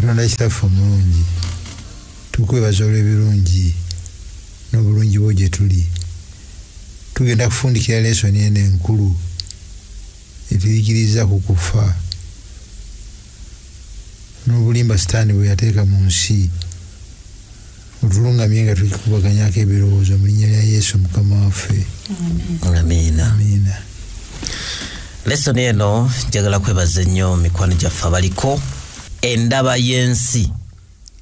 Katonda kitaffe omulungi tukwebaza olw'ebirungi n'obulungi bwo gye tuli. Tugenda kufundikira lesoni eno enkulu etuyigiriza ku kufa n'obulimba sitaani bwe yateeka mu nsi, otulungamye nga tukikubaganyako ebirowoozo mu linnya lya Yesu Mukama waffe. Amiina. Amiina. Lesoni eno njagala kwebaza nnyo mikwano gyaffe abaliko endaba y'ensi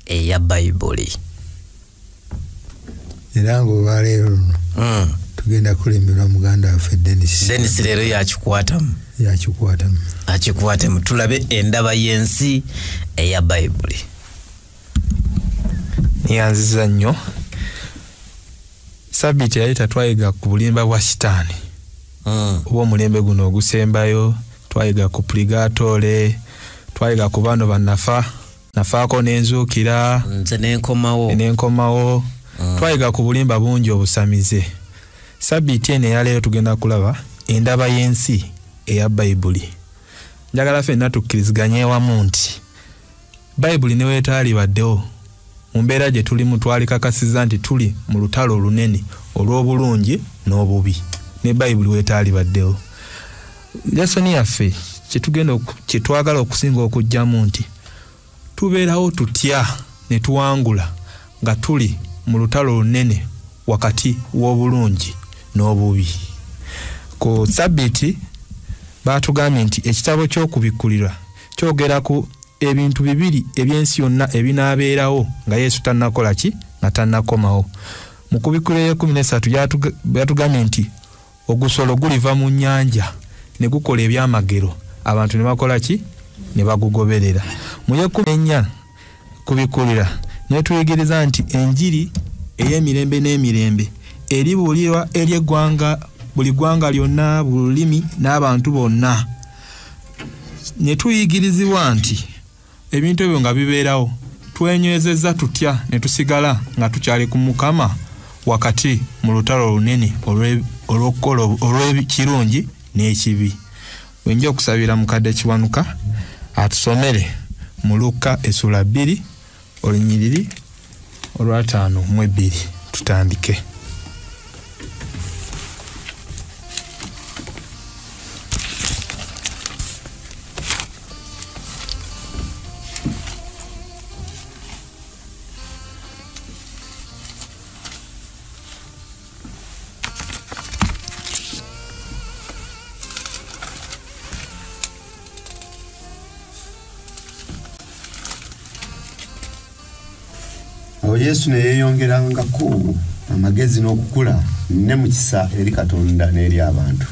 eya Bayibuli. Era ng'olwaleero luno tugenda kulemerwa muganda waffe Dennis leero yakikwatamu akikwatemu tulabe endaba y'ensi eya Bayibuli. Niyanziza nnyo Sabiti yali tatwayiga ku bulimba bwa sitaani oba omulembe guno ogusembayo, twayiga ku purigatole, twayiga ku bano nafaako n'enzuukira nze n'enkomawo, twayiga ku bulimba bungi obusamize. Sabiti eno eyaleero tugenda kulaba endaba y'ensi eya Bayibuli. Njagala ffenna tukkiriziganye wamu nti Bayibuli ne weetaalibaddewo mu mbeera gye tulimu twalikakasiza nti tuli mu lutalo olunene olw'obulungi n'obubi, ne Bayibuli weetaalibaddewo. Lesoni yaffe kye twagala okusinga okujjamu nti tubeerawo tutya ne tuwangula nga tuli mu lutalo olunene wakati w'obulungi n'obubi. Ku Sabiti baatugambye nti ekitabo ky'okubikkulirwa kyogera ku ebintu bibiri eby'ensi yonna ebinaabeerawo nga Yesu tannakola ki nga tannakomawo. Mu kubikkulirwa 13 batugambye nti ogusolo guliva mu nnyanja ne gukola ebyamagero, abantu ne bakola ki ne bagugoberera. Mu 14 kubikkulirwa ne tuyigiriza nti enjiri ey'emirembe n'emirembe eribuulirwa eri eggwanga, buli ggwanga lyonna, bululimi n'abantu bonna. Ne tuyigirizibwa nti ebintu ebyo nga bibeerawo twenywezezza tutya ne tusigala nga tukyali ku Mukama wakati mu lutalo olunene olw'ekirungi n'ekibi. Wenja okusabira mukadde Kiwanuka atusomere mu Luka essula 2 olunyiriri olwa 5-2 tutandike. Awo Yesu ne yeeyongerangako amagezi n'okukula ne mu kisa eri Katonda n'eri abantu.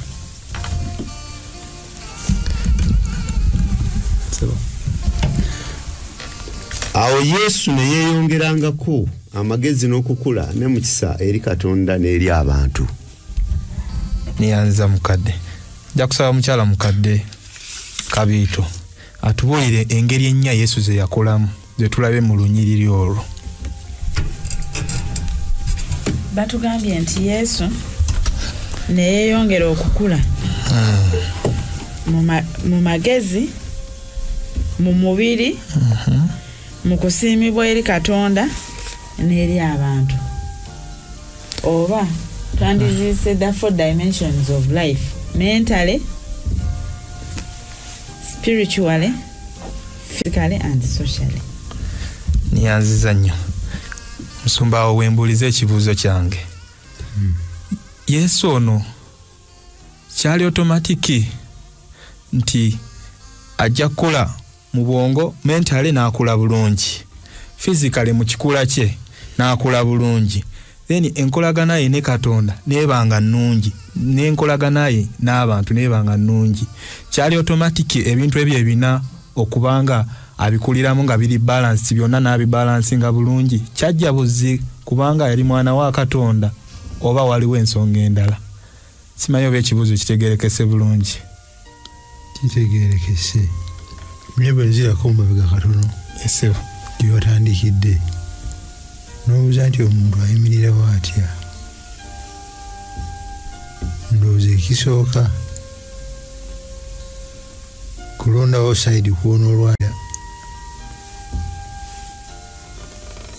Awo Yesu ne yeeyongerangako amagezi n'okukula ne mu kisa eri Katonda n'eri abantu. Niyanza mukadde. Nja kusaba mukyala mukadde Kabiito atubuulire engeri ennya Yesu ze yakolamu ze tulabe mu lunyiriri olwo. Batugambye nti Yesu ne yeeyongera okukula mu magezi, mu mubiri, mu kusiimibwa eri Katonda n'eri abantu. Oba twandiziise the 4 dimensions of life: mentally, spiritually, physically and socially. Niyanziza nnyo musumba wembulize ekibuuzo kyange. Yesu ono kyali automatiki nti ajja kukola mu bwongo, mentally n'akula bulungi, physically mu kikula kye n'akula bulungi, then enkolagana ye ne Katonda n'ebanga nnungi, n'enkolagana ye n'abantu n'ebanga nnungi. Kyali automatiki ebintu ebyo ebina okubanga abikuliramu nga biri balance, byonna n'abibalansinga bulungi. Kyajja buzzi kubanga yali mwana wa Katonda oba waliwo ensonga endala. Simanyi oba ekibuuzo kitegerekese bulungi. Kitegerekese. Mnyebo nzirako mumabega katono. Esebo. Gyotandikidde. N'obuuza nti omuntu ayimirira bw'atya. Ndowooza ekisooka kulondawo sayidi kuwona olwala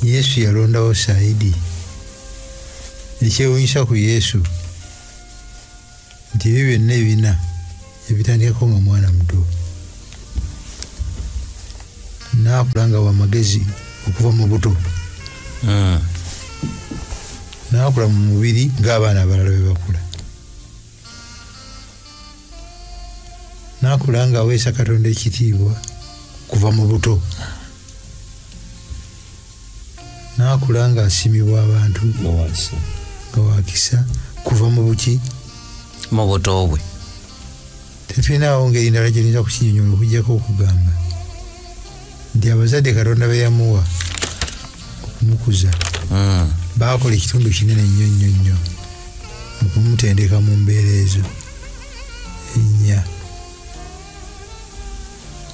Yesu yalondawo Saidi. Ekyewuunyisa ku Yesu nti ebyo byonna ebina ebitandikako nga mwana muto. N'akula wa magezi okuva mu buto. N'akula mu mubiri ng'abaana abalala bwe bakula. N'akula nga aweesa Katonda ekitiibwa kuva mu buto. N'akula nga asimibwa abantu nga wakisa kuva mu buki mu buto bwe. Tetulinawo ngeri ndala gye tuyinza kukinyonyola okuggyako okugamba nti abazadde Katonda be yamuwa okumukuza baakola ekitundu kinene nnyo nnyo nnyo mu kumutendeka mu mbeera ezo ennya.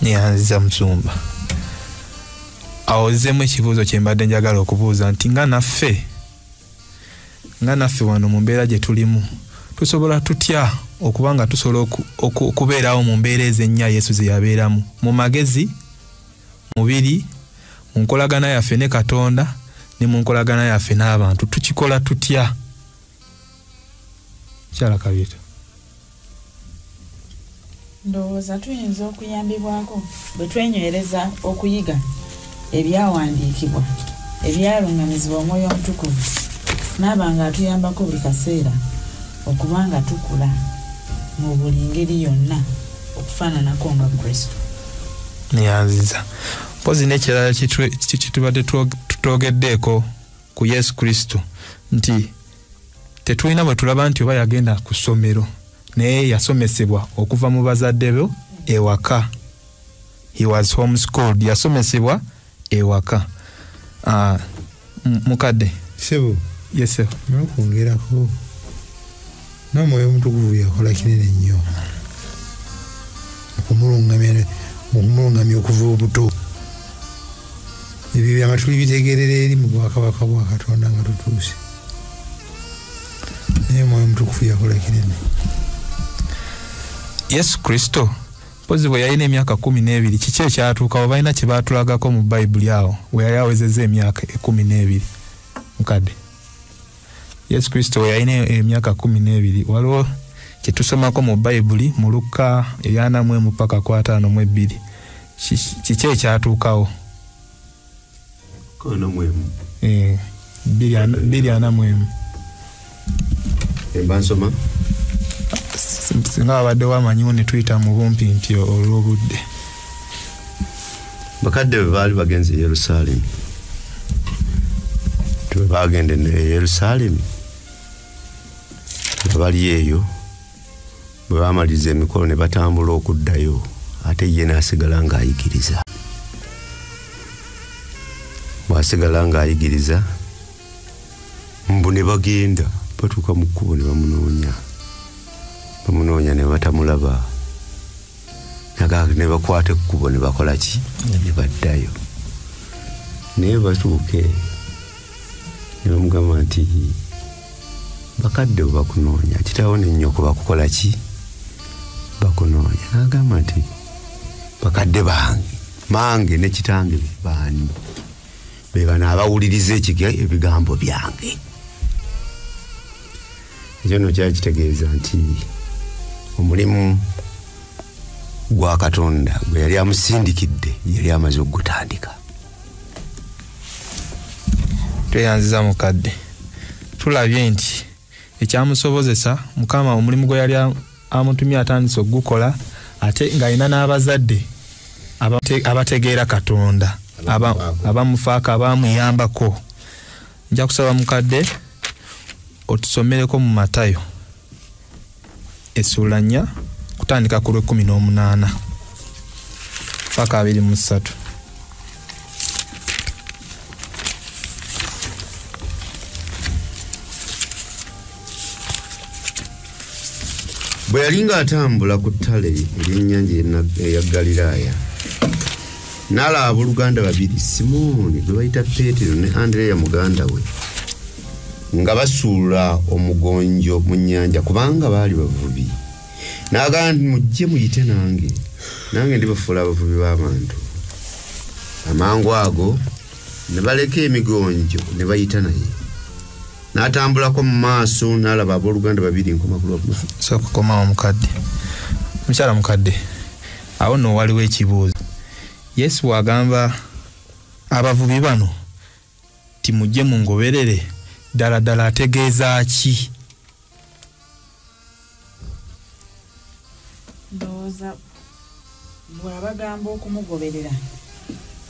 Niyanziza Musumba. Awozemu ekibuuzo kye mbadde njagala okubuuza nti nga naffe wano mu mbeera gye tulimu tusobola tutya okuba nga tusobola okubeerawo mu mbeera ezennya Yesu ze yabeeramu, mu magezi, mubiri, mu nkolagana yaffe ne Katonda ne mu nkolagana yaffe n'abantu, tukikola tutya? Kyala Kabiito. Ndowooza tuyinza okuyambibwako bwe twenywereza okuyiga ebyawandiikibwa ebyalungamizibwa Omwoyo Omutukuvu n'aba nga atuyambako buli kaseera okuba nga tukula mu buli ngeri yonna okufaananako nga Kristo. Niyanziza. Mpozi n'ekirala kitubadde tutogeddeeko ku Yesu Kristo nti tetulina bwe tulaba nti oba yagenda ku ssomero naye yasomesebwa okuva mu bazadde be ewaka. He was homeschooled. Yasomesebwa ewaka. Mukadde. Sebo. Yes sir. N'okwongerako n'Omwoyo Omutukuvu yakola kinene nnyo okumulungamya okuva obuto. Ebyo byama tuli bitegeerera eri mu bwakabaka bwa Katonda nga tutuuse. Naye Omwoyo Omutukuvu yakola kinene. Yesu Kristo pozi bwe yalina emyaka 12 kiki ekyatuukawo balina kye baatulagako mu Bayibuli awo we yali awezezza emyaka 12. Mukadde. Yesu Kristo we yalina emyaka 12 waliwo kye tusomako mu Bayibuli mu Luka 4 mpaka 5:2. Kiki ekyatuukawo? 2:4. Embansoma singa abadde wamanyiwo ne tuyita mu bumpi nti olw'obudde. Bakadde bwe baali bagenze e Yerusaalemi, bwe bagende e Yerusaalemi nga bali eyo bwe baamaliza emikolo ne batambula okuddayo ate ye n'asigala ng'ayigiriza. Bw'asigala ng'ayigiriza mbu ne bagenda batuuka mu kkubo ne bamunoonya ne batamulaba. Ne bakwata ekkubo ne bakola ki? Ne baddayo. Naye batuuke ne bamugamba nti bakadde bakunoonya, kitaawo ne nnyoko bakukola ki? Bakunoonya. N'agamba nti bakadde mange ne kitange baani? Be bano abawuliriza ebigambo byange. Ekyo nno kyali kitegeeza nti omulimu gwa Katonda gwe yali amusindikidde yali amaze okugutandika. Tweyanziza mukadde. Tulabye nti ekyamusobozesa Mukama omulimu gwe yali amutumye atandise okugukola ate ng'alina n'abazadde abategeera Katonda abamufaako abamuyambako. Nja kusaba mukadde otusomereko mu Matayo essula 4 kutandika ku 18 paka 23. Bwe yali ng'atambula ku ttale ery'ennyanja eya Galiraaya n'alaba abooluganda babiri, Simooni gwe bayita Peetero ne Andereya muganda we, nga basuula omugonjo mu nnyanja kubanga baali bavubi. N'agamba nti mujje muyite nange ndibafuula abavubi b'abantu. Amangu ago ne baleka emigonjo ne bayita naye n'atambulako mu maaso n'alaba abooluganda babiri nkomakulu so kukomawo mukadde mukyala mukadde awo nno waliwo ekibuuzo Yesu wagamba abavubi bano timujje mungoberere ddala ategeeza ki? Ndowooza bw'abagamba okumugoberera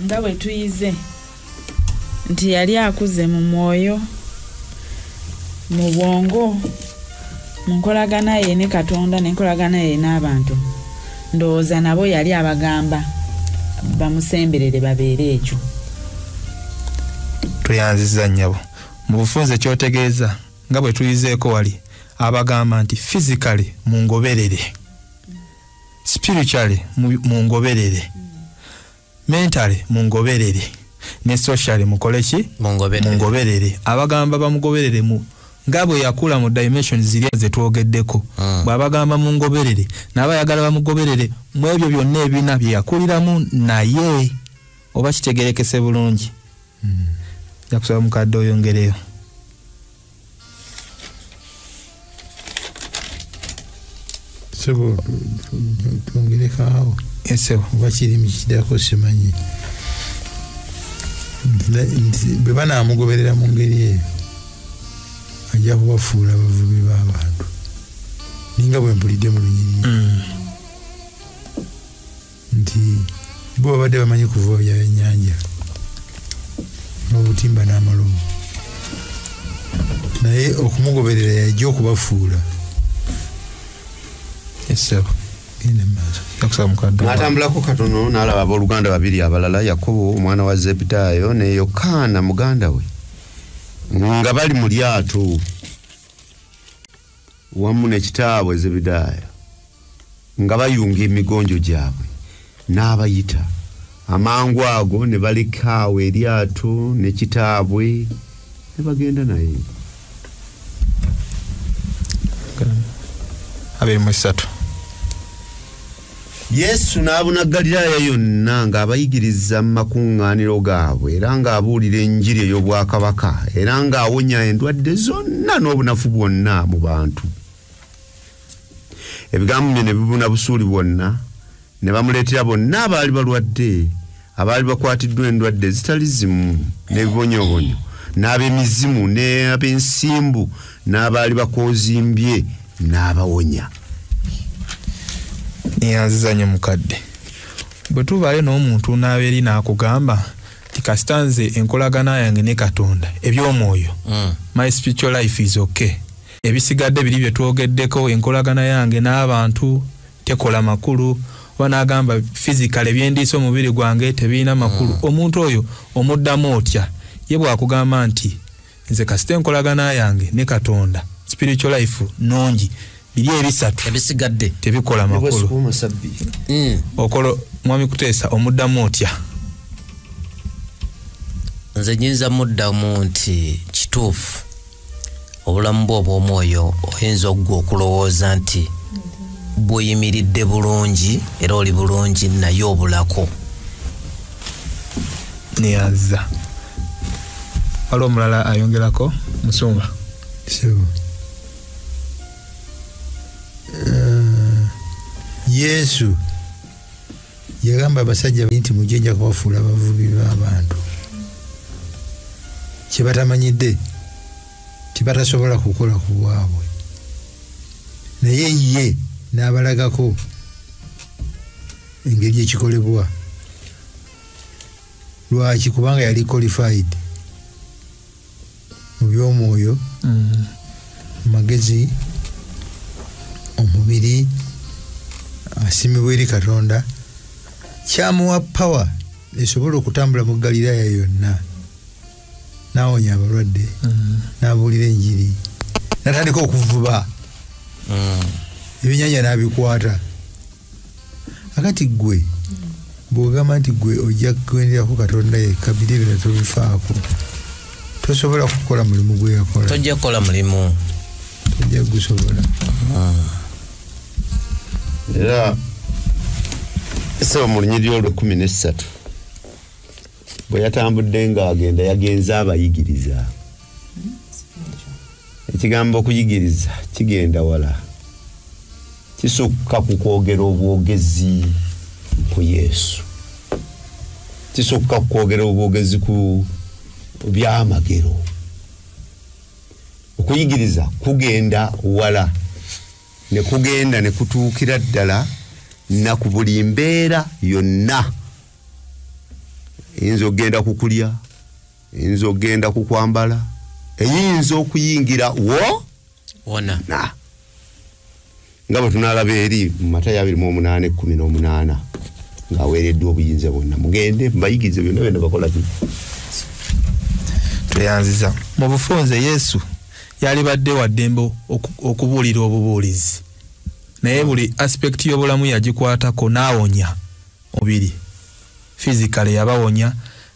nga bwe tuyize nti yali akuze mu mwoyo mu bwongo mu nkolagana ye ne Katonda n'enkolagana ye n'abantu. Ndowooza nabo yali abagamba bamusemberere babeere ekyo. Tuyanziza nnyabo mu bufunze kyotegeeza nga bwe tuyizeeko wali abagamba nti physically mungoberere, spiritually mungoberere, mentally mungoberere, ne socially mukoleki mungoberere. Abagamba bamugoberere mu nga bwe yakula mu dimension ziri ze twogeddeko. Bw'abagamba mungoberere n'abayagala bamugoberere mu ebyo byonna ebina bye yakuliramu naye. Oba kitegerekese bulungi? Yakusaba mukadde oyongereyo. Sebo tuongerekawo. Esebo. Oba kiri mu kidako simanyi. Bwe banaamugoberera mu ngeri eyo ajja kubafuula abavubi b'abantu ninga bwe mpulidde mu lunyiriri nti bo babadde bamanyi kuvuba byennyanja n'obutimba n'amalobo naye okumugoberera yajja okubafuula. Esebo n'atambulako katono n'alaba abooluganda babiri abalala, Yakobo omwana wa Zebedaayo ne Yokaana muganda we, nga bali mu lyato wamu ne kitaabwe Zebedaayo nga bayunga emigonjo gyabwe. N'abayita amangu ago ne baleka awo eryato ne kitaabwe ne bagenda naye. 23 Yesu n'abuna Galiraaya yonna ng'abayigiriza mu makuŋŋaaniro gaabwe era ng'abuulira enjiri ey'obwakabaka era ng'awonya endwadde zonna n'obunafu bwonna mu bantu. Ebigambo bye ne bibuna busuuli bwonna ne bamuleetera bonna abaali balwadde, abaali bakwatiddwa endwadde ezitali zimu n'ebibonyoobonyo, n'ab'emizimu n'ab'ensimbu n'abaali bakoozimbye n'abawonya. Niyanzizanye mukadde bwe tubaale n'omuntu n'abeeri n'akugamba ti kasitanze enkolagana yange ne Katonda eby'omwoyo my spiritual life is okay, ebisigadde biri bye twogeddeko enkolagana yange n'abantu tekola makulu, oba n'agamba physical ebyendiisa omubiri gwange tebiina makulu. Omuntu oyo omuddamu otya? Ye bw'akugamba nti nze kasita enkolagana yange ne Katonda spiritual life nongi biri ebisatu ebisigadde tebikola makulu. Okolo mwami Kuteesa omuddamu otya? Nze nyinza muddamu nti kituufu obulamu bwo obw'omwoyo oyinza oggwa okulowooza nti bw'oyimiridde bulungi era oli bulungi naye obulako. Niyaza waliwo omulala ayongerako Musumba. Sebo Yesu yagamba abasajja nti mujje nja kubafuula abavubi b'abantu. Kye batamanyidde tibatasobola kukola ku bwabwe, naye ye n'abalagako engeri ekikolebwa. Lwaki? Kubanga yali qualified mu by'omwoyo, magezi, omubiri, asimibwa eri Katonda, kyamuwa power esobola okutambula mu Galiraaya yonna, n'awonya abalwadde, n'abuulira enjiri, n'atandika okuvuba, ebyennyanja n'abikwata. Akati gwe bw'ogamba nti gwe ojja kugenderako Katonda yekka, biri ebirala tobifaako, tosobola kukola mulimu gwe yakola. Tojja kukola mulimu, tojja gusobola. Era esaba mu lunyiriri olw'ekumi n'essatu bwe yatambudde ng'agenda yagenza abayigiriza. Ekigambo okuyigiriza kigenda wala. Kisukka ku kwogera obwogezi ku Yesu. Kisukka ku kwogera obwogezi ku byamagero. Okuyigiriza kugenda wala. Ne kugenda ne kutuukira ddala na ku buli mbeera yonna. Eyinza okugenda kukulya, eyinza okugenda kukwambala, eyinza okuyingira wona. Nga bwe tunalaba eri mu Matayo 28:18 ng'aweereddwa obuyinza bwonna. Mugende mbayigirize byonna byonna bakola ki. Tweyanziza mu bufunze Yesu yali badde wa ddembe okubuulira obubuulizi, naye buli aspect y'obulamu yagikwatako n'awonya mubiri. Physically yabawonya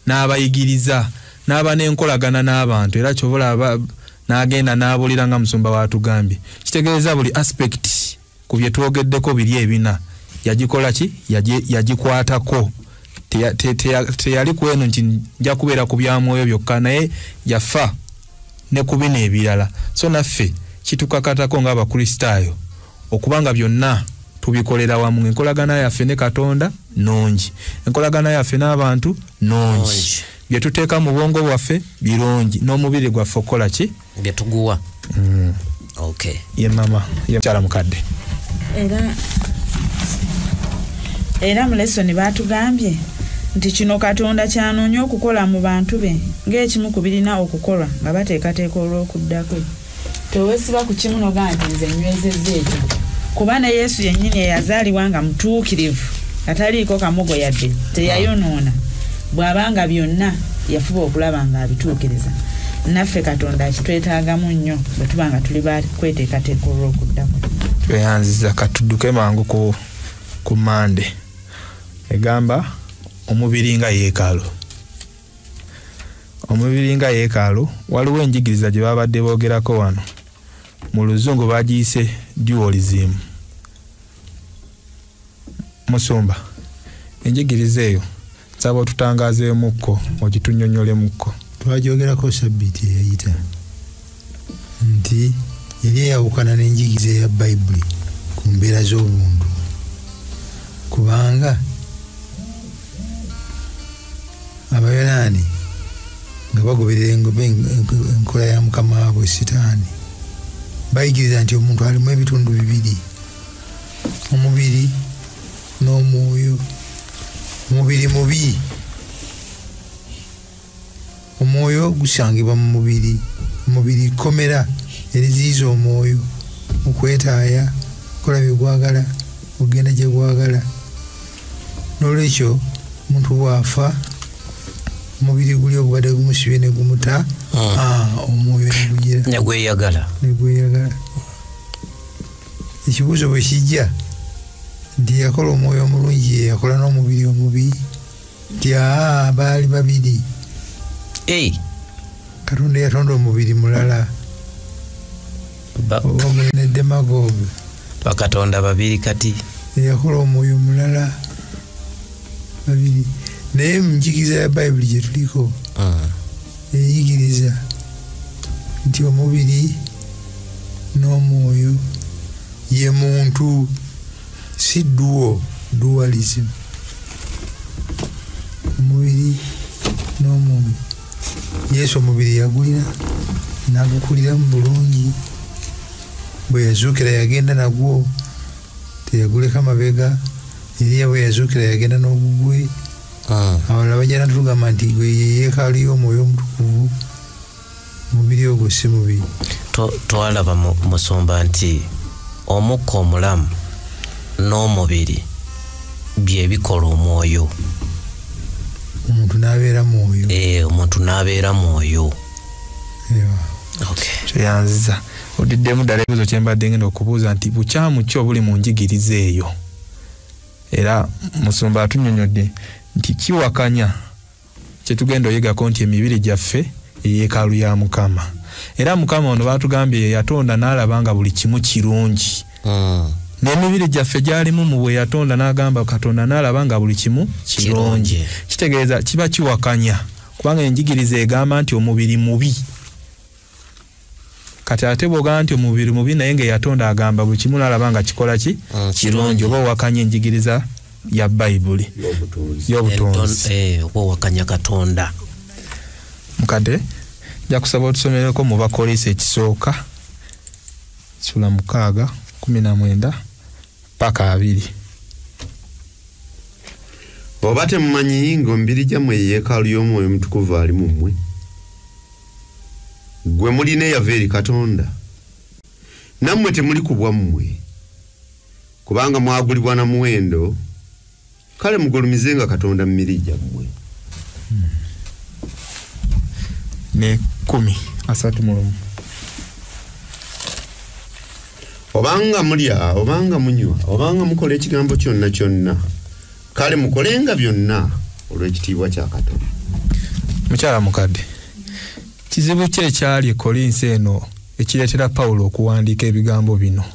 n'abayigiriza n'aba n'enkolagana n'abantu, era kyobula n'agenda n'abuulira nga musumba watugambye. Kitegeeza buli aspect ku bye twogeddeko biri ebina yagikola ki, yagikwatako. Teyali kweno nti nja kubeera ku bya mwoyo byokka, naye yafa ne ku bino ebirala. So naffe kitukakatako ng'abakristaayo okubanga byonna tubikolera wamu. Enkolagana yaffe ne Katonda nungi, enkolagana yaffe n'abantu nungi, bye tuteeka mu bwongo bwaffe birungi, n'omubiri gwaffe okola ki, bye tuguwa. Okay. Ye mama ye kyala mukadde. Era mu lesoni batugambye nti kino Katonda kyanoonya okukola mu bantu be ng'ekimu ku birina okukolwa nga bateekateeka olw'okuddako. Tewesiba ku kimu noga nti nze nywezezza ekyo, kuba ne Yesu yennyini eyazaalibwa nga mutuukirivu ataliiko kamogo yadde, teyayonoona. Bw'abanga byonna yafuba okulaba nga abituukiriza. Naffe Katonda akitwetaagamu nnyo bwe tuba nga tuli bakweteekateeka olw'okuddako. Tweyanziza katudduke mangu ku Mande. Egamba omubiri nga yeekaalu. Omubiri nga yeekaalu, waliwo enjigiriza gye babadde boogerako wano. Mu Luzungu bagiyise dualism. Musumba, enjigiriza eyo nsaba otutangaazeemukko, ogitunyonyolemukko. Twagyogerako Sabbiiti eyayita nti yali eyawukana n'enjigiriza eya Bayibuli ku mbeera z'obuntu, kubanga Abayonaani nga bagoberera enkola ya mukama waabwe Sitaani bayigiriza nti omuntu alimu ebitundu bibiri, omubiri n'omwoyo. Omubiri mubi, omwoyo gusangibwa mu mubiri. Omubiri komera eriziiza omwoyo okwetaaya kola bye gwagala ogenda gye gwagala. N'olwekyo omuntu bw'afa omubiri guli ogubadde gumusibye ne gumuta, omwoyo negweyagala. Ekibuuzo bwe kijja nti yakola omwoyo omulungi yakola n'omubiri omubi, nti baali babiri. Katonda yatonda omubiri mulala. Oba ne demagogue bakatonda babiri kati yakola omwoyo mulala babiri. Naye mu njigiriza ya Bayibuli gye tuliko eyigiriza nti omubiri n'omwoyo ye muntu, si dualism. Omubiri n'omwoyo. Yesu omubiri yagulira n'agukulira mu bulungi. Bwe yazuukira yagenda nagwo, teyaguleka mabega. Eriya bwe yazuukira yagenda n'ogugwe. Abalala bajja natugamba nti gwe yeekaalu y'omwoyo omutukuvu. Omubiri ogwo si mubi. Twalaba Musumba nti omukka omulamu n'omubiri bye bikola omwoyo. Omuntu n'abeera mwoyo. Omuntu n'abeera mwoyo. Kyeyanziza odiddemu ddala ebibuuzo kye mbadde ngenda okubuuza nti bukyamu ki obuli mu njigiriza eyo. Era Musumba atunyonyodde nti kiwakanya kye tugenda oyigako nti emibiri gyaffe eyeekaalu ya Mukama. Era Mukama ono baatugambye yatonda n'alaba nga buli kimu kirungi. n'emibiri gyaffe gyalimu mu bwe yatonda n'agamba Katonda n'alaba nga buli kimu kirungi. Kitegeeza kiba kiwakanya kubanga enjigiriza egamba nti omubiri mubi. Kati ate bw'ogamba nti omubiri mubi naye nga yatonda agamba buli kimu n'alaba nga kikola ki kirungi, oba owakanya enjigiriza ya Bayibuli y'obutonzi. Oba owakanya Katonda. Mukadde nja kusaba otusomereko mu Bakolisi ekisooka sula 6:19 paka 2. Oba temumanyi ng'omubiri gyammwe yeekaalu y'Omwoyo Omutukuvu ali mu mmwe, gwe mulina eyava eri Katonda, nammwe temuli ku bwammwe, kubanga mwagulibwa na muwendo, kale mugulumizenga Katonda mu mibiri gyammwe. Ne 10:31. Obanga mulya, obanga munywa, obanga mukola ekigambo kyonna kyonna, kale mukolenga byonna olw'ekitiibwa kya Katonda. Mukyala mukadde, kizibu ki ekyali Kolinsi eno ekireetera Pawulo okuwandiika ebigambo bino?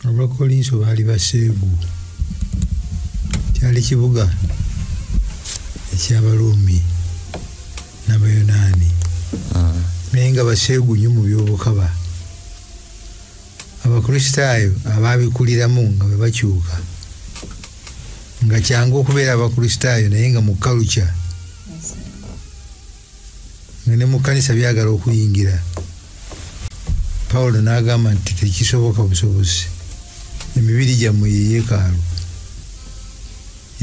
Abakolinsi baali baseegu, kyali kibuga eky'Abaruumi n'Abayonaani, naye nga baseegu nnyo mu by'obukaba. Abakristaayo abaabikuliramu nga bwe bakyuka, nga kyangu okubeera Abakristaayo naye nga mu kaluca, nga ne mu kkanisa byagala okuyingira. Pawulo n'agamba nti tekisoboka busobozi, emibiri gyammwe ye yeekaalu.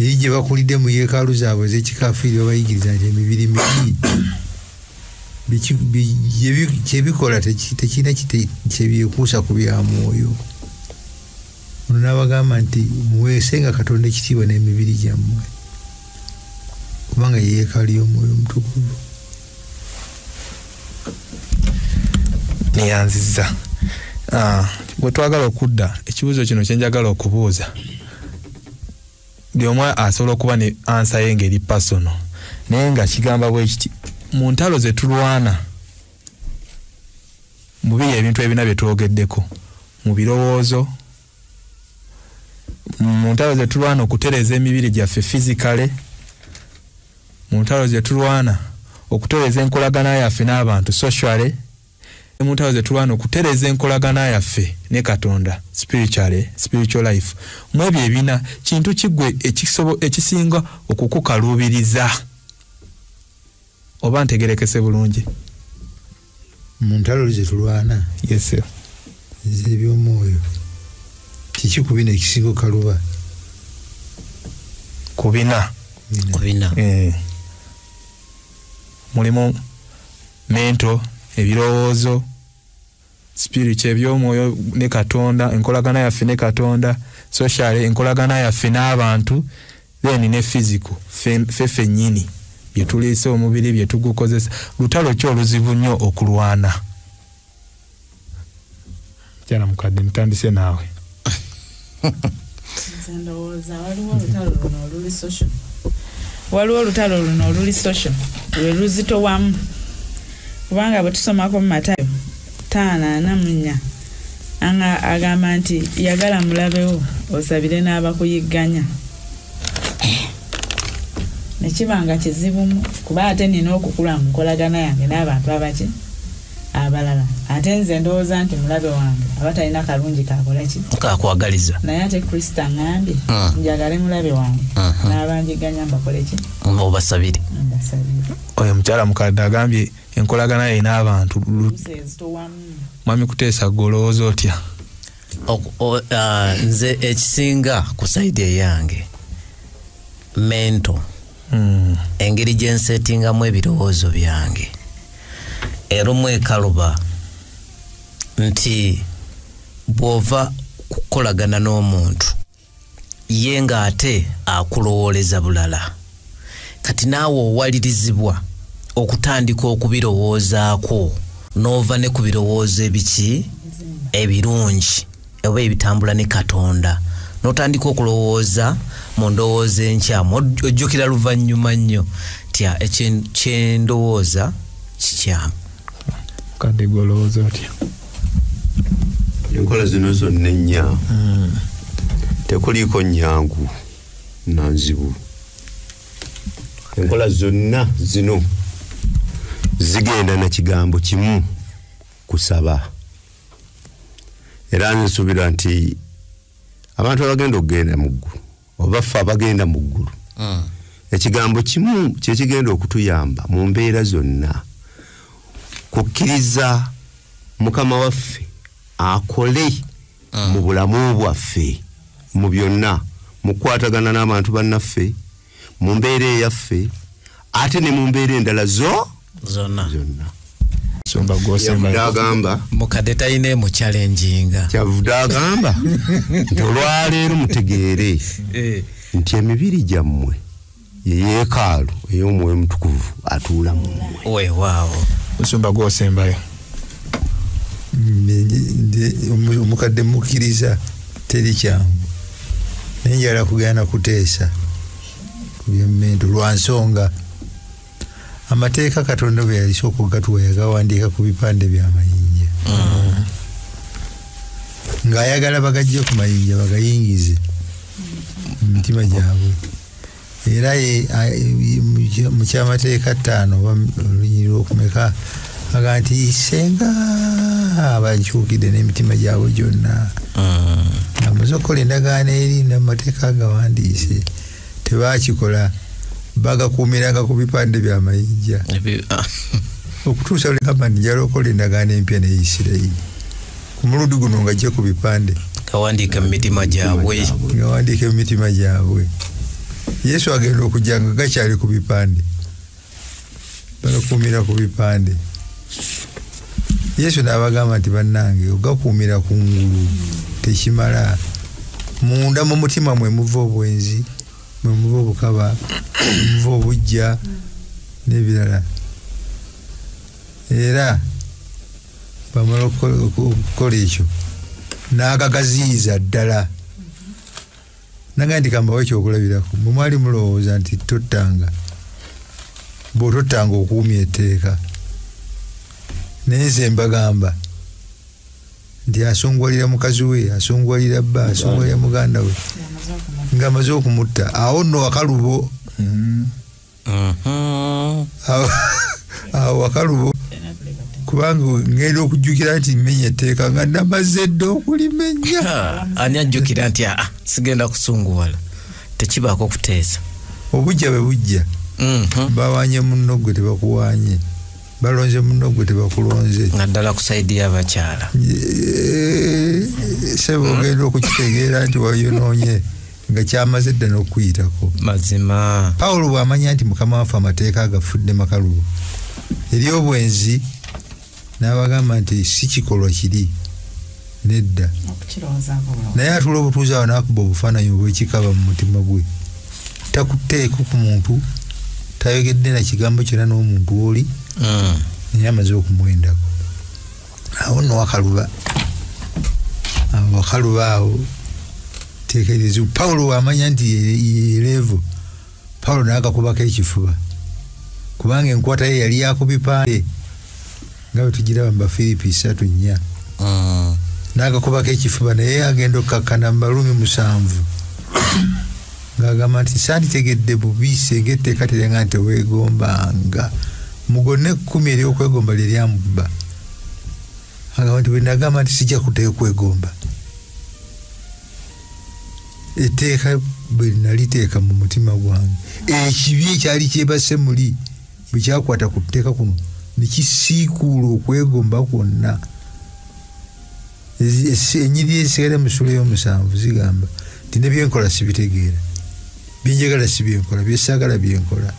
Eri gye bakulidde mu yeekaalu zaabwe ez'ekikaafiiri babayigiriza nti emibiri mibi kyebikola tekina kyebyekuusa ku bya mwoyo. Ono n'abagamba nti muweesenga Katonda ekitiibwa n'emibiri gyammwe, kubanga ye yeekaalu y'Omwoyo Omutukuvu. Neyanziza. Bwe twagala okudda ekibuuzo kino kye njagala okubuuza, buli omu asobola okuba ne ansa ye ngeri pasono, naye nga kigamba bwe kiti mu ntalo ze tulwana mu biri ebintu ebina bye twogeddeko mu birowoozo, mu ntalo ze tulwana okutereeza emibiri gyaffe fizikale, mu ntalo ze tulwana okutereeza enkolagana yaffe n'abantu socially, mu ntalo ze tulwana okutereeza enkolagana yaffe ne Katonda spiritual life. Mu ebyo ebina kintu kigwe ekisinga okukukaluubiriza, oba ntegerekese bulungi? Mu ntalo ze tulwana, yes sir, ez'ebyomwoyo, kiki ku bino ekisinga okaluba? Ku bina mulimu mento, ebirowoozo, spirit, ebyomwoyo ne Katonda, enkolagana yaffe ne Katonda, social, enkolagana yaffe n'abantu, then ne physical, ffe nnyini bye tuliise omubiri bye tugukozesa. Lutalo ki oluzibu nnyo okulwana? Kyala mukadde ntandise naawe. Waliwo olutalo luno oluli social, lwe luzito wamu, kubanga bwe tusomako mu Matayo 5:4 agamba nti yagala mulabewo osabire n'abakuyigganya. Nekibanga kizibumu kuba ate nina okukula mu nkolagana yange n'abantu abaki abalala, ate nze ndowooza nti mulabe wange abatalina kalungi kakola ki kakwagaliza, naye ate Kristo aŋŋambye njagale mulabe wange n'abanjiganya mbakole ki obasabire. Oyo mukyala mukadde agambye enkolagana ye n'abantu. Mwami Kuteesa gwe olowooza otya? Nze ekisinga ku saidi eyange mento, engeri gye nsetingamu ebirowoozo byange era omwekaluba nti bw'ova kukolagana n'omuntu ye ng'ate akulowooleza bulala, kati naawe owalirizibwa okutandika okubirowoozaako n'ova ne ku birowoozo ebiki ebirungi oba ebitambula ne Katonda, n'otandika okulowooza mu ndowooza enkyamu, ojjukira luvannyuma nnyo tya ekyendowooza kikyamu. Kadde gwe olowooza otya? enkola zino zonna ennya tekuliiko nnyangu nanzibu. Enkola zonna zino zigenda na kigambo kimu, kusaba. Era nsuubira nti abantu abagenda okugenda mu ggulu oba ffe abagenda mu ggulu ekigambo kimu kyekigenda okutuyamba mu mbeera zonna, kukkiriza Mukama waffe akole mu bulamu bwaffe mu byonna, mu kukwatagana n'abantu bannaffe, mu mbeera eyaffe, ate ne mu mbeera endala zonna. Somba Yavudde agamba mukadde tayine mu challenginga. Kyavudde agamba nti olwaleero mutegeere nti emibiri gyammwe ye yeekaalu ey'Omwoyo Mutukuvu atuula mu mmwe. Weewaawo. Musumba gw'osembayo. Omukadde mukkiriza teri kyangu, naye njala kugenda kuteesa ku byemmento lwa nsonga amateeka Katonda bwe yalisooka okugatuwa yagawandiika ku bipande by'amayinja ng'ayagala bagajje ku mayinja bagayingize mu mitima gyabwe. Era mu kyamateeka 5 oba olunyiri lw'okumeka aga nti senga abankyukidde n'emitima gyabwe gyonna amaze okukola endagaano eri n'amateeka agawandiise tebakikola, bagakuumiranga ku bipande by'amayinja okutuusa olekamba njala okola endagaano empya ne Isirayiri ku mulundi guno ng'ajje ku bipande gawandiika mu mitima gyabwe. gawandiika mu mitima gyabwe. Yesu agenda okujja nga gakyali ku bipande, bagakuumira ku bipande. Yesu n'abagamba nti bannange ogakuumira ku ngulu tekimala, munda mu mutima mwe muva obwenzi, mwe muva obukaba, muva obujja n'ebirala. Era bamala okukola ekyo n'agagaziyiza ddala. Nagandi kambawo ekyokulabirako, bwe mwali mulowooza nti tottanga, bw'otottanga okuumya etteeka. Naye nze mbagamba nti asongwalira mukazi we, asongwalira bba, asongwalira muganda we ng'amaze okumutta, awo nno wakalubo. Awo wakalubo, kubanga ngenda okujjukira nti mmenya etteeka nga namaze dda okulimenya. Ani ajjukira nti sigenda kusunguwala, tekibaako kuteesa. Obujja bwe bujja bawanye munno gwe tebakuwanye, balonze munno gwe tebakulonze, naddala ku saidi y'abakyala. Sebo ogenda okukitegeera nti wayonoonye nga kyamaze dda n'okuyitako. Mazima. Pawulo bw'amanya nti Mukama waffe amateeka agafudde makalubo eri obwenzi, n'abagamba nti si kikolwa kiri nedda, naye atula obutuuzi awo n'akuba obufaananyi obw'ekikaba mu mutima gwe. Takutteeko ku muntu, tayogedde na kigambo kyonna n'omuntu oli, naye amaze okumwendako. Awo nno wakaluba, awo wakaluba awo teekerezo. Pawulo wamanya nti yereevo, Pawulo n'agakubako ekifuba, kubanga enkwata ye yali yakubipande nga bwe tugiraba mu Bafiripi 3:4. N'agakubako ekifuba, naye agenda okkakkana mu Baluumi 7 ng'agamba nti sanditegedde bubi senga etteeka teryange nti weegombanga, mugone 10 ery'okwegomba lye lyamubba. Agamba nti bwe nagamba nti sijja kuteeka kwegomba, etteeka bwe naliteeka mu mutima gwange, ekibi ekyali kyebase muli bwe kyakwata ku tteeka kuno ne kisiikuula okwegomba kwonna. Enyiri ezisigala mu ssula y'omusanvu zigamba nti ne byenkola sibitegeera, byenjagala si byenkola, byesaagala byenkola.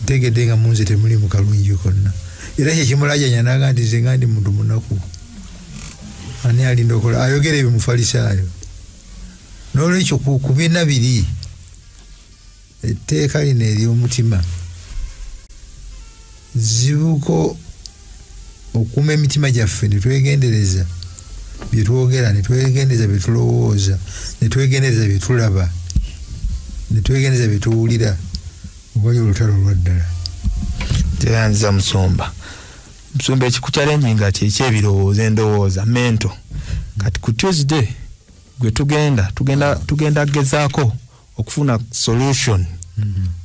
Ntegedde nga munze temuli mu kalungi konna. Era kyekimulajanya n'aga nti nze nga ndi muntu munaku, ani alinda okola ayogere ebimufalisaayo. N'olwekyo ku bina biri etteeka lino ery'omutima zibuko okuuma emitima gyaffe ne twegendereza bye twogera, ne twegendereza bye tulowooza, ne twegendereza bye tulaba, ne twegendereza bye tuwulira. Obali olutalo olwa ddala teyanziza Musumba. Musumba ekikuchallenging kyekyebilowoozo endowooza mento kati ku Tuesday gwe tugenda gezaako okufuna solution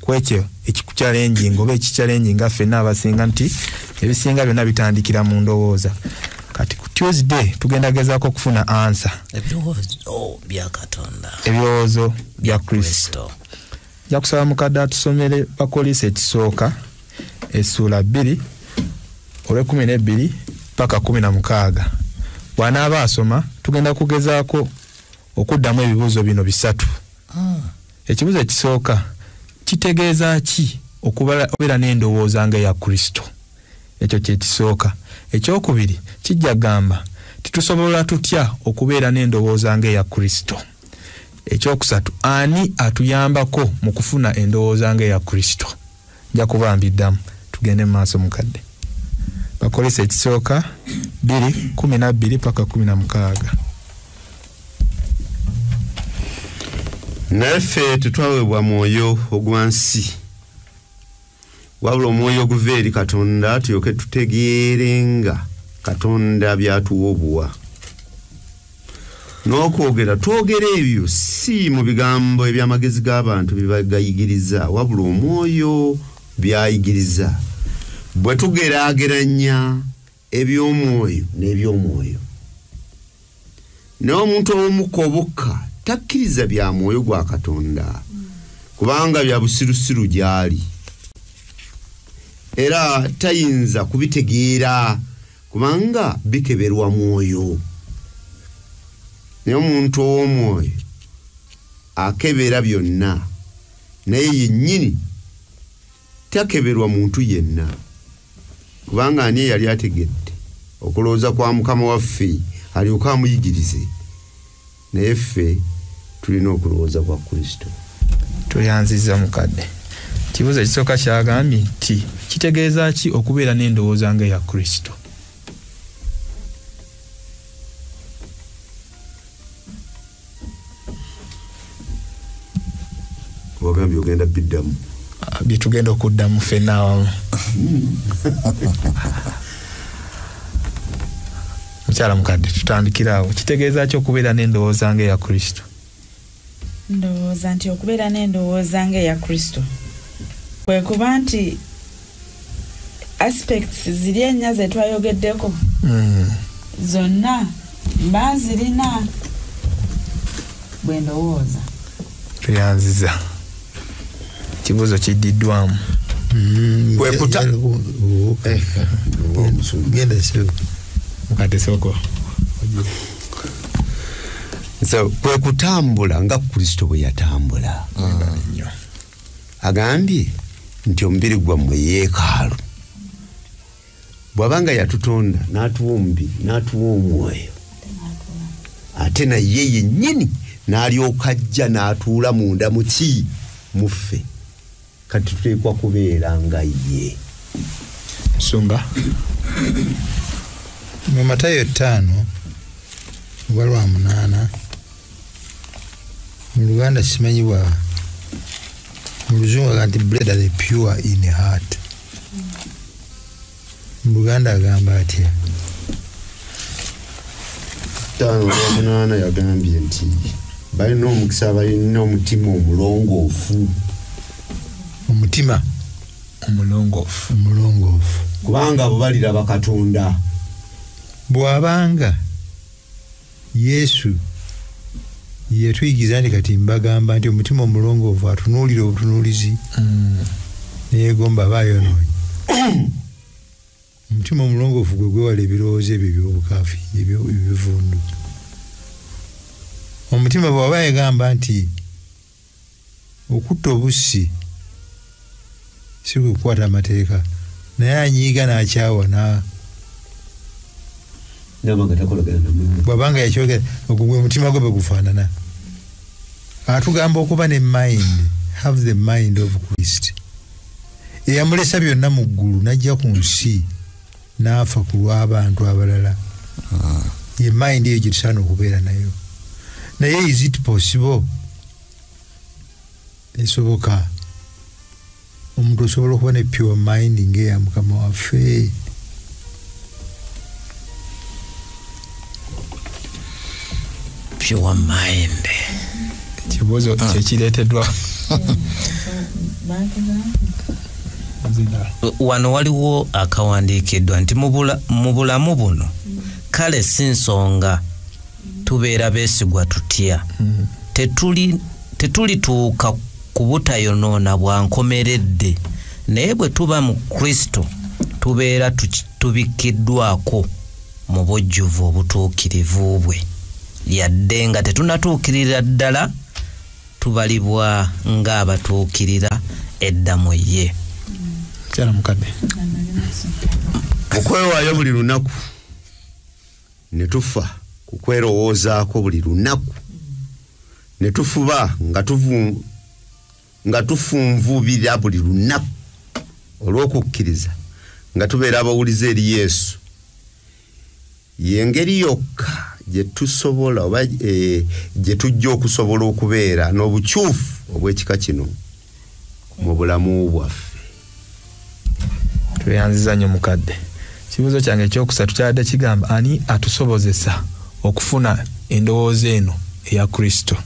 kwekyo ekikuchallenging oba ekichallenging ffenna abasinga nti ebisinga byonna bitandikira mu ndowooza. Kati ku Tuesday tugenda gezaako okufuna answer ebirowoozo bya Kristo. Nja kusaba mukadde atusomere Bakolisi ekisooka essula 2 olw'12 paka 16. Bw'anaaba asoma tugenda kugezaako okuddamu ebibuuzo bino 3. Ekibuuzo ekisooka kitegeeza ki okubeera n'endowooza ng'eya Kristo? Ekyo kye kisooka. Ekyokubiri kijja gamba titusobola tutya okubeera n'endowooza ng'eya Kristo. Ekyokusatu ani atuyambako mu kufuna endowooza ng'eya Kristo? Nja kubambiddamu tugende mu maaso mukadde. Bakolisi ekisooka 2:12 paka 16. Naffe tetwaweebwa mwoyo ogwansi wabula omwoyo oguva eri Katonda tulyoke tutegeerenga Katonda byatuwa obuwa. N'okwogera twogera ebyo si mu bigambo eby'amagezi g'abantu bye bagayigiriza wabula omwoyo byayigiriza. Bwe tugeraageranya eby'omwoyo n'eby'omwoyo n'omuntu omukoboka takkiriza bya mwoyo gwa Katonda kubanga bya busirusiru gyali era tayinza kubitegeera kubanga bikeberwa mwoyo. Naye omuntu ow'omwoyo akebera byonna naye yennyini takeberwa muntu yenna kubanga ani yali ategedde okulowooza kwa Mukama waffe alyoka amuyigirize. Naye ffe tulina okulowooza kwa Kristo. Tuyanziza mukadde. Kibuuzo ekisooka kyagambye nti kitegeeza ki okubeera n'endowooza ng'eya Kristo? Wagambye ogenda biddamu. Bye tugenda okuddamu ffenna awamu. Mukyala mukadde tutandikira awo. Kitegeeza ki okubeera n'endowooza ng'eya Kristo? Ndowooza nti okubeera n'endowooza ng'eya Kristo kwe kuba nti aspects ziri ennya ze twayogeddeko zonna mba zirina bwe ndowooza. Tuyanziza. Kibuuzo kiddiddwamu. Genda sebo. Mukadde soko. So kwe kutambula nga Kristo bwe yatambula. Agambye nti omubiri gwammwe yeekaalu. Bw'abanga yatutonda n'atuwa omubiri n'atuwa omwoyo ate naye yennyini n'alyoka ajja n'atuula munda mu ki muffe. Kati tuteekwa kubeera nga ye. Sumba. Mu Matayo 5:8 mu Luganda simanyibwa mu Luzungu nti blessed are the pure in heart. Mu Luganda agamba atya? 5:8 yagambye nti balina omukisa balina omutima omulongoofu. Omutima omulongoofu kubanga bo baliraba Katonda. Bw'abanga Yesu yetuyigiza nti kati mbagamba nti omutima omulongoofu atunuulira obutunuulizi neegomba baayonoonye. Omutima omulongoofu gwe gwewala ebirowoozo ebyo eby'obukaafi ebivundu. Omutima bw'aba yagamba nti okutta obussi si kukwata amateeka naye anyiiga n'akyawa bw'abanga yakyogera ogwo gwe mutima gwe bwe gufaanana. Atugamba okuba ne mind, have the mind of Christ. Eyamulesa byonna mu ggulu n'ajja ku nsi n'afa ku lw'abantu abalala. Ye mind eyo gye tusaana okubeera nayo. Naye is it possible? Esoboka omuntu osobola okuba ne pure mind ng'eya Mukama waffe? pure mind. Kibuuzo kyekireeteddwa wano waliwo akawandiikiddwa nti mu bulamu buno kale si nsonga tubeera beesigwa tutya tetulituuka ku butayonoona bwa nkomeredde naye bwe tuba mu Kristo tubeera tubikkiddwako mu bujjuvu obutuukirivu bwe yadde nga tetunatuukirira ddala tubalibwa ng'abatuukirira eddamu ye. Kyala mukadde okwewaayo buli lunaku ne tufa ku kwerowoozaako buli lunaku ne tufuba nga tufunvubira buli lunaku olw'okukkiriza nga tubeera abawulize eri Yesu y'engeri yokka gye tusobola oba gye tujja okusobola okubeera n'obukyufu obw'ekika kino mu bulamu bwaffe. Tweyanziza nnyo mukadde. Kibuuzo kyange ekyokusatu kyadde kigamba ani atusobozesa okufuna endowooza eno eya Kristo.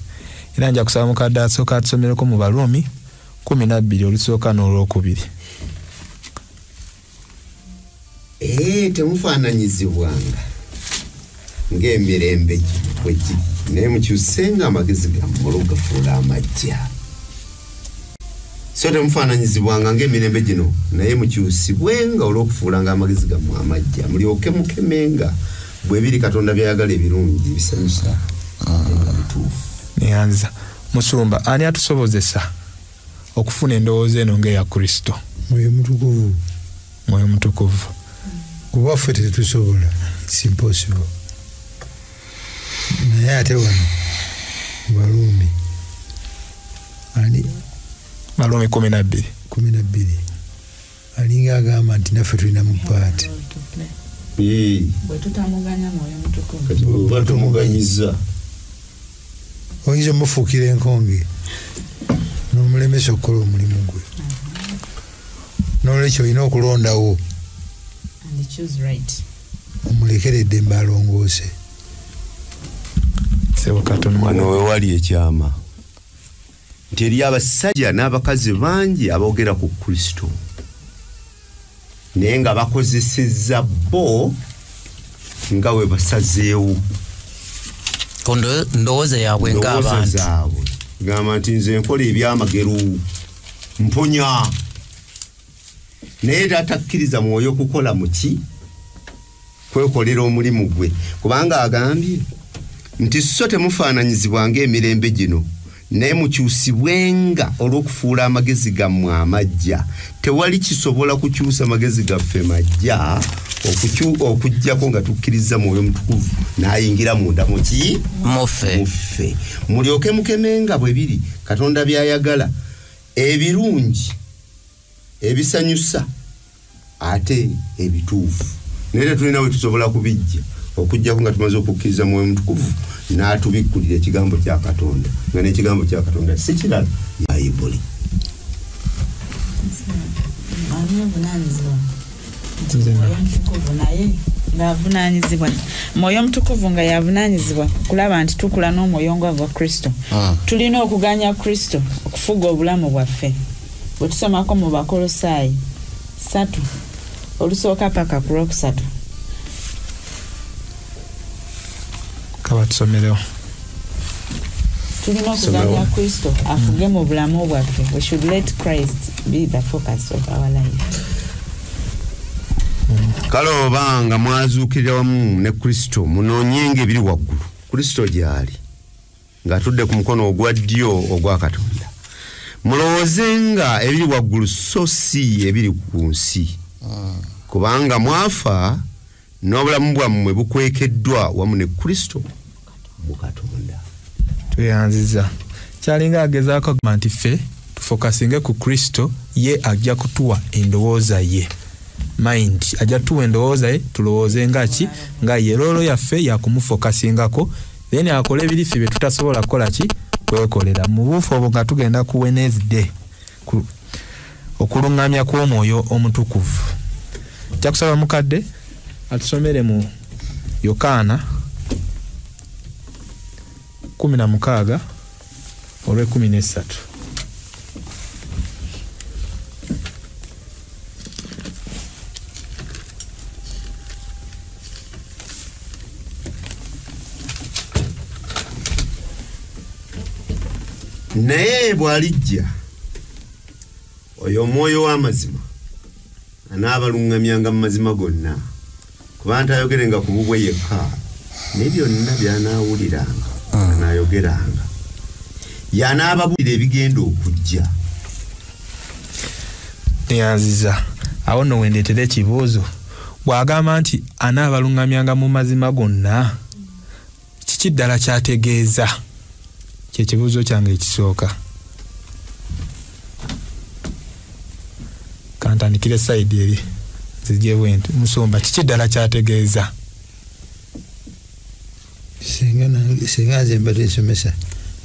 Era nja kusaba mukadde asooka atusomereko mu Baluumi 12 olusooka n'olwokubiri. Temufaananyizibwanga ng'emirembe bwe giri naye mukyusenga amagezi gammwe gafuula amajja. So temufaananyizibwanga ng'emirembe gino naye mukyusibwenga olw'okufuulanga amagezi gammwe amajja mulyoke mukemenga bwe biri Katonda byayagala ebirungi ebisanyusa nga bituufu. Neyanziza Musumba ani atusobozesa okufuna endowooza eno ng'eya Kristo? Mwoyo Mutukuvu. Mwoyo Mutukuvu. Kuba ffe tetusobola, it's impossible. Naye ate wano Baluumi ani Baluumi 12 alinga agamba nti naffe tulina mu paati. Bwe tutamuganya Mwoyo Mutukuvu Bwe tumuganyiza oyinza omufuukira enkonge n'omulemesa okukola omulimu gwe. N'olwekyo olina okulondawo omulekere eddembe alongoose. Wano we wali ekyama nti eri abasajja n'abakazi bangi aboogera ku Kristo naye nga bakozesezza bo nga we basazeewo ndowooza yaabwe ng'abantu gamba nti nze nkola ebyamagero mponya naye tatakkiriza Mwoyo kukola muki kwekolera omulimu gwe kubanga agambye nti so temufaananyizibwa ng'emirembe gino naye mukyusibwenga olw'okufuula amagezi gammwe amajja. Tewali kisobola kukyusa amagezi gaffe majja okuggyako nga tukkiriza Mwoyo Mutukuvu n'ayingira munda muki muffe mulyoke mukemenga bwe biri Katonda byayagala ebirungi ebisanyusa ate ebituufu. Naye tulina we tusobola kubijja okujjako nga tumaze okukkiriza Mwoyo Mutukuvu n'atubikkulira ekigambo kya Katonda nga n'ekigambo kya Katonda si kirala Bayibuli. Mwoyo Mutukuvu nga yavunaanyizibwa kulaba nti tukula n'omwoyo gwa Kristo. Tulina okuganya Kristo okufuga obulamu bwaffe. Bwe tusomako mu Bakolosaayi 3 olusooka paka ku lwokusatu. Kabatusomelewo. Tulina okuganya Kristo afuge mu bulamu bwaffe. We should let Christ be the focus of our life. Kale obanga mwazuukirira wamu ne Kristo munoonyenga ebiri waggulu. Kristo gy'ali ng'atudde ku mukono ogwa ddyo ogwa Katonda. Mulowoozenga ebiri waggulu so si ebiri ku nsi. Kubanga mwafa n'obulamu bwammwe bukwekeddwa wamu ne Kristo mu Katonda. Tweyanziza kyalinga agezaako nti ffe tufokasinge ku Kristo ye ajja kutuwa endowooza ye. Mind ajja tuwa endowooza ye tulowooze ngaki nga ye loolo yaffe yakumufokasingako then akole ebiri ffe bye tutasobola kukola ki kwekolera mu buufu obwo nga tugenda ku Wednesday okulungamya kw'Omwoyo Omutukuvu. Kyakusaba mukadde atusomere mu Yokaana 16 olw'13. naye bw'alijja oyo omwoyo w'amazima anaabalungamyanga mu mazima gonna kuba ntaayogerenga ku bubwe yekka ne byonna by'anaawuliranga anaayogeranga y'anaababuulira ebigenda okujja. Neyanziza awo nno wendeetera ekibuuzo bw'agamba nti anaabalungamyanga mu mazima gonna kiki ddala kyategeeza? Kyekibuuzo kyange ekisooka. Kantandikire sayidi eri zijje bwenti Musumba kiki ddala kyategeeza? Singa nze mbadde nsomesa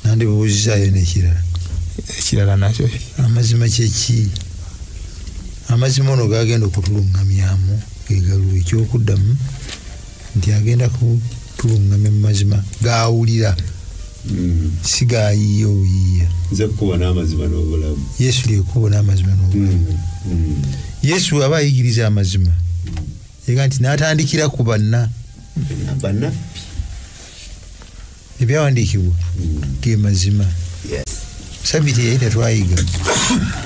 nandibuuzizaayo n'ekirala nakyo amazima kyeki? Amazima ono gagenda okutulungamyamu egalu ekyokuddamu nti agenda kutulungamya mu mazima gawulira sigayiya oyiya. Nze kukuba n'amazima n'obulamu. Yesu lyekuba n'amazima n'obulamu. Yesu aba ayigiriza amazima ega nti n'atandikira ku banna ebyawandiikibwa ge mazima. Sabiti yayita twayiga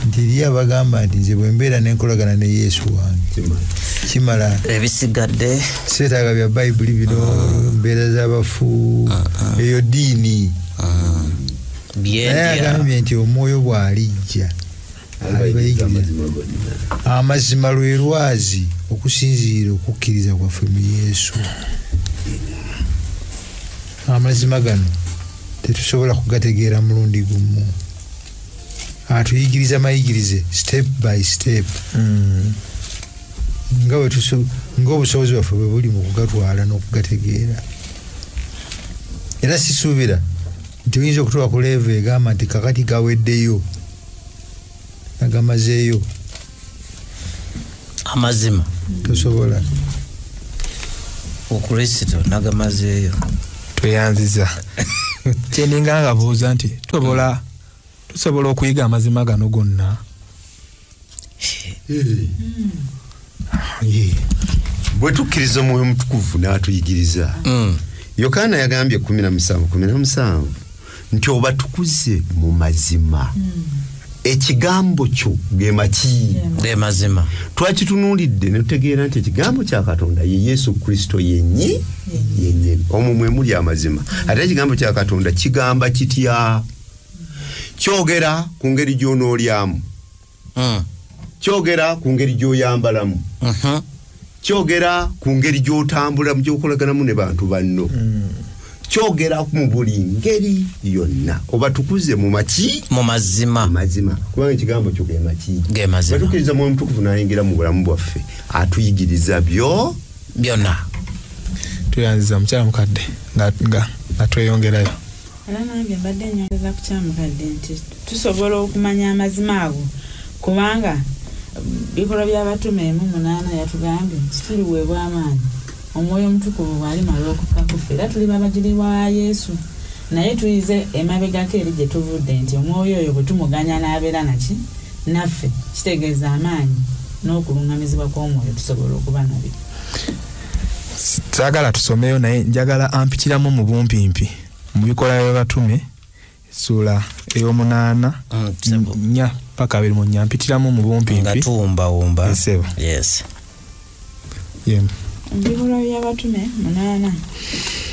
nti eriyo abagamba nti nze bwe mbeera n'enkolagana ne Yesu wange kimala ebisigadde seetaaga bya bayibuli bino mbeera z'abafu eyo ddiini. Naye agambye nti omwoyo bw'alijja amazima lwe lwazi okusinziira okukkiriza kwaffe mu Yesu. Amazima gano tetusobola kugategeera mulundi gumu. Atuyigiriza mayigirize step by step ng'obusobozi bwaffe bwe buli mu kugatwala n'okugategeera. Era sisuubira nti oyinza okutuuka ku leevu egamba nti kakati gaweddeyo agamazeeyo amazima. Tosobola. Okristo nagamazeeyo. Tweyanziza kyeninga nga buuza nti tusobola okuyiga amazima gano gonna? Bwe tukkiriza omwoyo mutukuvu n'atuyigiriza. Yokaana yagambye 17 nti obatukuze mu mazima. Ekigambo kyo ge mazima. Twakitunuulidde ne tutegeera nti ekigambo kya Katonda ye Yesu Kristo yennyini omwo mwe muli amazima. Ate ekigambo kya Katonda kigamba kitya? Kyogera ku ngeri gy'onoolyamu, kyogera ku ngeri gy'oyambalamu, kyogera ku ngeri gy'otambulamu gy'okolaganamu ne bantu banno, kyogera mu buli ngeri yonna. Obatukuze mu maki? Mu mazima. Kubanga ekigambo kyo ge mazima. Batukkiriza mwoyo mutukuvu n'ayingira mu bulamu bwaffe atuyigiriza byonna. Tuyanziza mukyala mukadde nga tweyongerayo. Era nange mbadde nyongeza ku kyamukadde nti tusobola okumanya amazima ago kubanga bikolwa by'abatume 8 yatugambye nti tuliweebwa amaanyi omwoyo omutukuvu bw'alimala okufa kuffe era tuli babajulirwa wa Yesu. Naye tuyize emabegako eri gye tuvudde nti omwoyo oyo bwe tumuganya n'abeera naffe kitegeeza amaanyi n'okulungamizibwa kw'omwoyo tusobola okuba nabyo. Saagala tusomeyo naye njagala ampitiramu mu bumpimpi mu bikolwa by'abatume essula ey'omunaana 4 paka 21 mpitiramu mu bumpimpi nga tuwumbawumba. Yes. Bikolwa by'abatume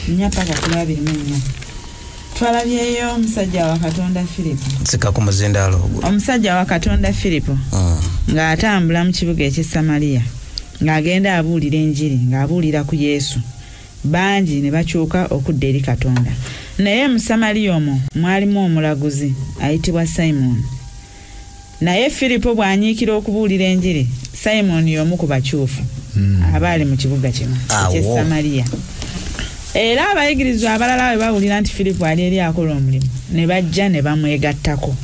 8 paka 24 twalabyeyo omusajja wa Katonda Filipo. Sika ku muzindaalo ogwo. Omusajja wa Katonda Filipo ng'atambula mu kibuga eky'e Samaliya ng'agenda abuulira enjiri ng'abuulira ku Yesu. Bangi ne bakyuka okudda eri Katonda. Naye mu Samaliya omwo mwalimu omulaguzi ayitibwa Simoni. Naye Filipo bw'anyiikira okubuulira enjiri, Simoni y'omu ku bakyufu abaali mu kibuga kino eky'e Samaliya. Era abayigirizwa abalala bwe bawulira nti Filipo ali eri akola omulimu ne bajja ne bamwegattako.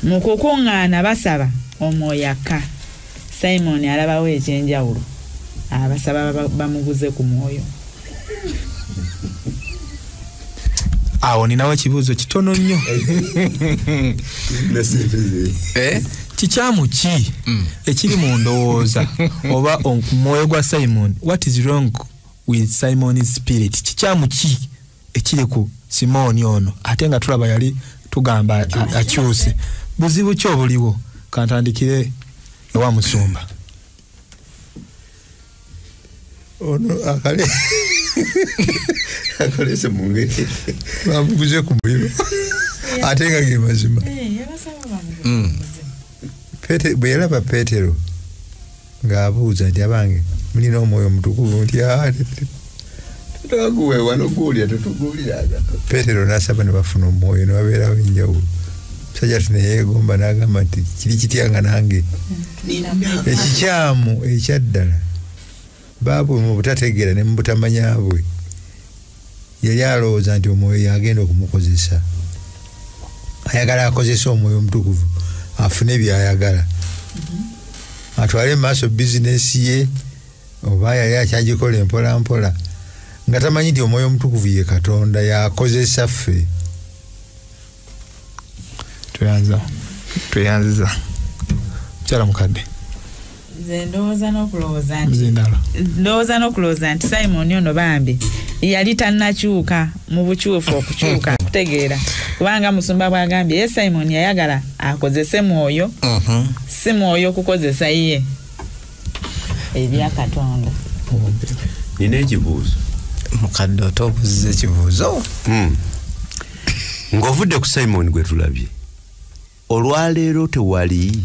Mu kukuŋŋaana basaba omwoyo akka. Simoni alabawo ekyenjawulo abasaba bamuguze ku mwoyo. awo ninawo ekibuuzo kitono nnyo. Kikyamu ki ekiri mu ndowooza oba omwoyo gwa Simon? What is wrong with Simon's spirit? Kikyamu ki ekiri ku Simoni ono ate nga tulaba yali tugamba akyuse? Buzibu ki obuliwo? Kantandikire ewa Musumba. Ono akalese mungete bamuguze ku muliro ate nga ge mazima. Bwe yalaba Peetero ng'abuuza nti abange mulina omwoyo omutukuvu nti twaguwe wano guulya tetuguliraga. Peetero n'asaba ne bafuna omwoyo ne babeerawo enjawulo. Musajja tuneyeegomba n'agamba nti kiri kityanga nange ekikyamu ekyaddala baabwe mu butategeera ne mu butamanya bwe yali alowooza nti omwoyo yagenda okumukozesa, ayagala akozesa omwoyo omutukuvu afune byayagala, atwale maaso bizinesi ye oba yali akyagikola empola mpola nga tamanyi nti omwoyo omutukuvu ye Katonda yakozesa ffe. Tweyanziza kyala mukadde. Nze ndowooza n'okulowooza nti Simon ono bambi yali tannakyuka mu bukyufu okukyuka kutegeera, kubanga Musumba bw'agambye ye Simon yayagala akozese mwoyo, si mwoyo kukozesa ye ebya Katonda. Nina ekibuuzo. Mukadde otobuuziza ekibuuzo. Ng'ovudde ku Simon gwe tulabye, olwaleero tewali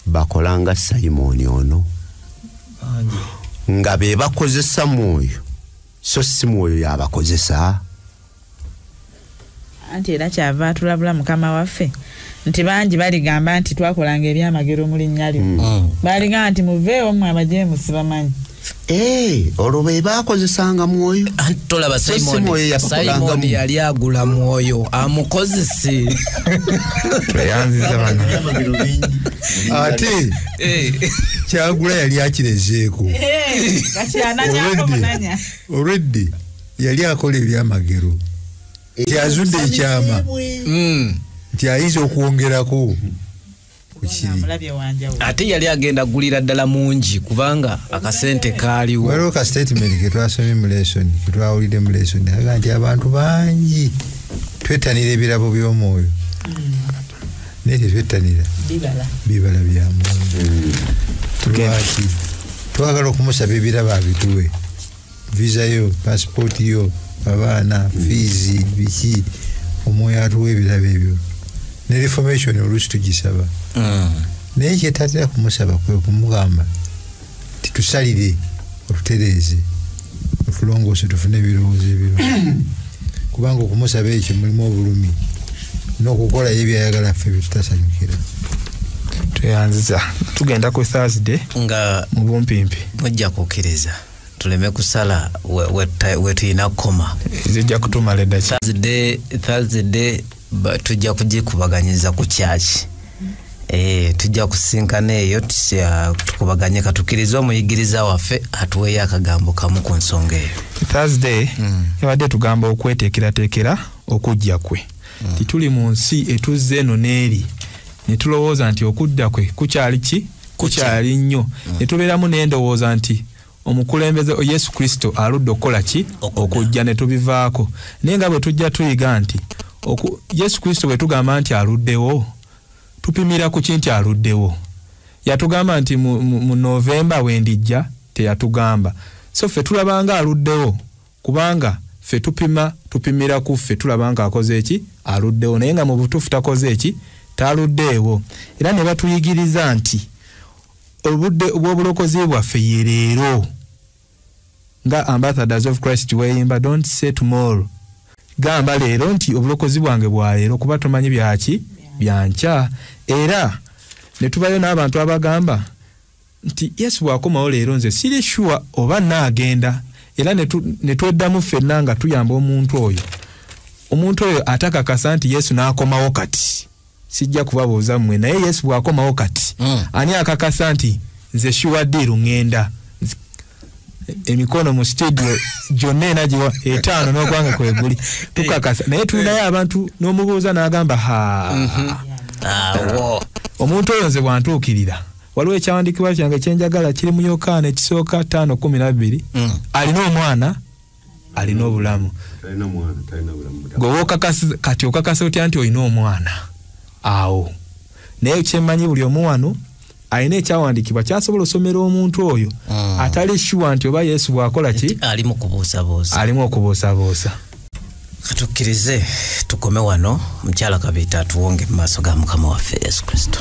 bakolanga Simon ono nga be bakozesa mwoyo so si mwoyo yabakozesa? Anti era kyava atulabula Mukama waffe nti bangi baligamba nti twakolanga ebyamagero mu linnya lyo. Baligamba nti muveewo mmwe abajeemusi bamanyi. Olwo be bakozesanga mwoyo. Tolaba Simon yali agula mwoyo amukozese. Tweyanziza bano. Ate kyagula yali akirezeeko. Already yali akola ebyamagero. Tyazudde ekyama. Nti ayinza okwongerako. Ate yali agenda gulira ddala mungi kubanga akasente kaaliwo. Waliwo ka statement ke twasomye mu lesson, ke twawulidde mu lesson, aga nti abantu bangi twettanira ebirabo by'omwoyo naye tetwettanira bibala bya mwoyo. Lwaki twagala okumusaba ebirabo abituwe, visa yo, passport yo, abaana, fees, biki, omwoyo atuwa ebirabo ebyo ne reformation oluusi tugisaba. Naye kyetatera kumusaba kwe kumugamba titusalire otutereeze otulongoose tufune ebirowoozo ebirungi, kubanga okumusaba ekyo mulimu obulumi n'okukola ebyayagala ffe byetutasanyukira. Tweyanziza tugenda ku Thursday nga mu bumpimpi mujja kukkiriza tuleme kusala wetuyina koma zijja kutumala eddaki. Thursday tujja kugikubaganyiza ku kyaki. Tujja kusinkana eyo tukubaganye katukiriza omuyigiriza waffe atuweeyo akagambo kamu ku nsonga eyo. Thursday yabadde tugamba okweteekerateekera okujja kwe. Tituli mu nsi etuzze eno n'eri ne tulowooza nti okudda kwe kukyali ki? Kukyali nnyo. Ne tubeeramu n'endowooza nti omukulembeze Yesu Kristo aludde okukola ki? Okujja ne tubivaako. Naye nga bwe tujja tuyiga nti Yesu Kristo bwe tugamba nti aluddewo, tupimira ku kinti aluddewo. Yatugamba nti mu November wendijja teyatugamba. So ffe tulabanga aluddewo kubanga ffe tupimira ku ffe tulabanga akoze eki? Aluddewo. Naye nga mu butuufu takoze eki? Taluddeewo. Era ne batuyigiriza nti obudde bw'obulokozi bwaffe ye leero. Nga ambassadors of Christ weyimba, don't say tomorrow. Gamba leero nti obulokozi bwange bwa leero kuba tomanyi byaki? Byankya. Era ne tubayo n'abantu abagamba nti Yesu bw'akomawo leero nze siri sure oba naagenda. Era ne tweddamu ffenna nga tuyamba omuntu oyo atakakasa nti Yesu n'akomawo kati. Sijja kubabuuza mmwe naye Yesu bw'akomawo kati ani akakasa nti nze sure deal ngenda. emikono mu studio gyonna enagiwa 5 n'ogwanga kweguli tukakasa naye tunayo abantu n'omubuuza n'agamba omuntu oyo nze bwantuukirira waliwo ekyawandiikibwa kyange kyenjagala kiri mu Yokaana ekisooka 5:12 alina omwana alina obulamu gwe kati okakasa otya nti olina omwana awo naye kyemmanyi buli omu wano alina ekyawandiikibwa kyasobola osomera omuntu oyo atali shuwa nti oba Yesu bw'akola ki alimu okubuusaboosa katukkirize tukome wano mukyala Kabiita atuwonge mu maaso ga Mukama waffe Yesu Kristo.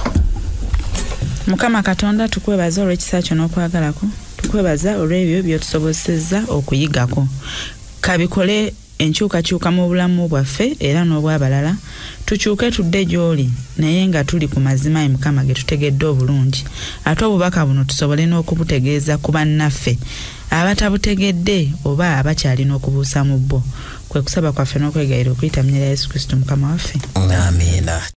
Mukama Katonda tukwebaza olw'ekisa kyo n'okwagalako, tukwebaza olw'ebyo by'otusobozesezza okuyigako, kabikole enkyukakyuka mu bulamu bwaffe era n'obw'abalala, tukyuke tudde gy'oli naye nga tuli ku mazima Mukama ge tutegedde obulungi, ate obubaka buno tusobole n'okubutegeeza ku bannaffe abatabutegedde oba abakyalina okubuusa mu bbo, kwe kusaba kwaffe n'okwegayira okuyita mu nnyera Yesu Kristo Mukama waffe. Amiina.